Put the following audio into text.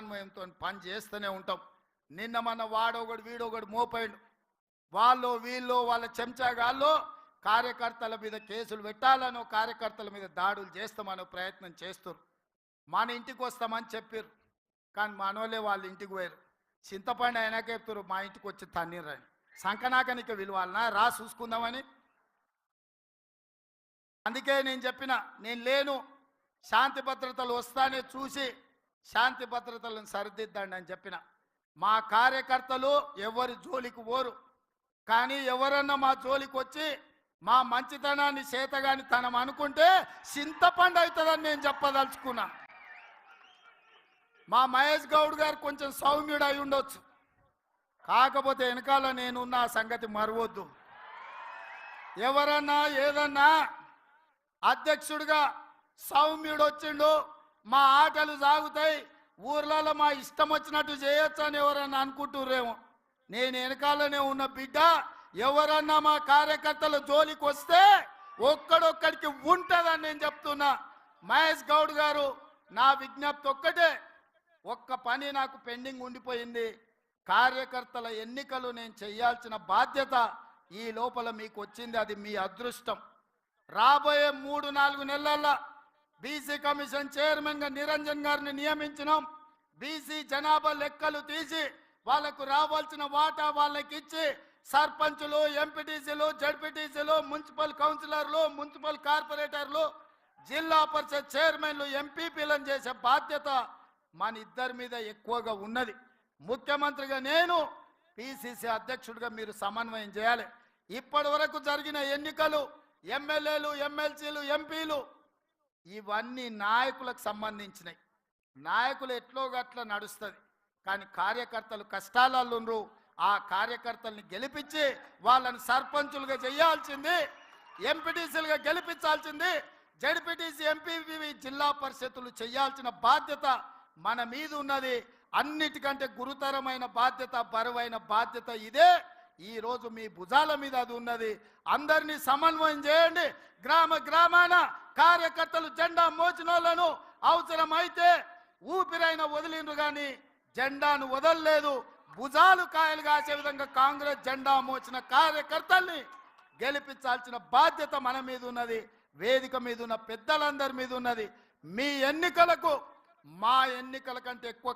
సమన్వయంతో పని చేస్తూనే ఉంటాం. నిన్న మన వాడొకడు వీడొకడు మోపైండు, వాళ్ళు వీళ్ళు వాళ్ళ చెంచాగాళ్ళు కార్యకర్తల మీద కేసులు పెట్టాలనో కార్యకర్తల మీద దాడులు చేస్తామనో ప్రయత్నం చేస్తారు. మన ఇంటికి వస్తామని చెప్పారు, కానీ మనోళ్ళే వాళ్ళ ఇంటికి పోయారు. చింతపండు అయినాక చెప్తారు మా ఇంటికి వచ్చి తన్నీరని. సంకనాకనిక విలువాలనా రా చూసుకుందామని. అందుకే నేను చెప్పిన, నేను లేను, శాంతి భద్రతలు వస్తానే చూసి శాంతి భద్రతలను సరిదిద్దండి అని చెప్పిన. మా కార్యకర్తలు ఎవరి జోలికి పోరు, కానీ ఎవరన్నా మా జోలికి వచ్చి మా మంచితనాన్ని చేతగాని తనం అనుకుంటే చింతపండు అవుతుందని నేను చెప్పదలుచుకున్నా. మా మహేష్ గౌడ్ గారు కొంచెం సౌమ్యుడు అయి ఉండొచ్చు, కాకపోతే వెనకాల నేనున్న ఆ సంగతి మరవద్దు. ఎవరన్నా ఏదన్నా అధ్యక్షుడిగా సౌమ్యుడు వచ్చిండు, మా ఆటలు సాగుతాయి, ఊర్లలో మా ఇష్టం వచ్చినట్టు చేయొచ్చు అని ఎవరన్నా అనుకుంటుర్రేమో. నేను వెనకాలనే ఉన్న బిడ్డ, ఎవరన్నా మా కార్యకర్తల జోలికి వస్తే ఒక్కడొక్కడికి ఉంటుందని నేను చెప్తున్నా. మహేష్ గౌడ్ గారు, నా విజ్ఞప్తి ఒక్కటే, ఒక్క పని నాకు పెండింగ్ ఉండిపోయింది. కార్యకర్తల ఎన్నికలు నేను చేయాల్సిన బాధ్యత ఈ లోపల మీకు వచ్చింది, అది మీ అదృష్టం. రాబోయే 3-4 నెలల్లో బీసీ కమిషన్ చైర్మన్గా నిరంజన్ గారిని నియమించినాం. బీసీ జనాభా లెక్కలు తీసి వాళ్ళకు రావాల్సిన వాటా వాళ్ళకి ఇచ్చి సర్పంచులు, ఎంపీటీసీలు, జడ్పీటీసీలు, మున్సిపల్ కౌన్సిలర్లు, మున్సిపల్ కార్పొరేటర్లు, జిల్లా పరిషత్ చైర్మన్లు, ఎంపీపీలను చేసే బాధ్యత మన ఇద్దరి మీద ఎక్కువగా ఉన్నది. ముఖ్యమంత్రిగా నేను, పిసిసి అధ్యక్షుడిగా మీరు సమన్వయం చేయాలి. ఇప్పటి వరకు జరిగిన ఎన్నికలు, ఎమ్మెల్యేలు, ఎమ్మెల్సీలు, ఎంపీలు ఇవన్నీ నాయకులకు సంబంధించినవి. నాయకులు ఎట్లో గట్ల నడుస్తుంది, కానీ కార్యకర్తలు కష్టాలలో ఆ కార్యకర్తల్ని గెలిపించి వాళ్ళని సర్పంచులుగా చేయాల్సింది, ఎంపీటీసీలుగా గెలిపించాల్సింది, జడ్పీటీసీ, ఎంపీపీ, జిల్లా పరిషత్తులు చేయాల్సిన బాధ్యత మన మీద ఉన్నది. అన్నిటికంటే గురుతరమైన బాధ్యత, బరువైన బాధ్యత ఇదే. ఈరోజు మీ భుజాల మీద అది ఉన్నది. అందరినీ సమన్వయం చేయండి. గ్రామ గ్రామాన కార్యకర్తలు జెండా మోచినోళ్లను అవసరమైతే ఊపిరైన వదిలిండ్రు, కానీ జెండాను వదలలేదు. భుజాలు కాయలు కాసే విధంగా కాంగ్రెస్ జెండా మోచిన కార్యకర్తల్ని గెలిపించాల్సిన బాధ్యత మన మీద ఉన్నది, వేదిక మీద ఉన్న పెద్దలందరి మీద ఉన్నది. మీ ఎన్నికలకు మా ఎన్నికల కంటే ఎక్కువ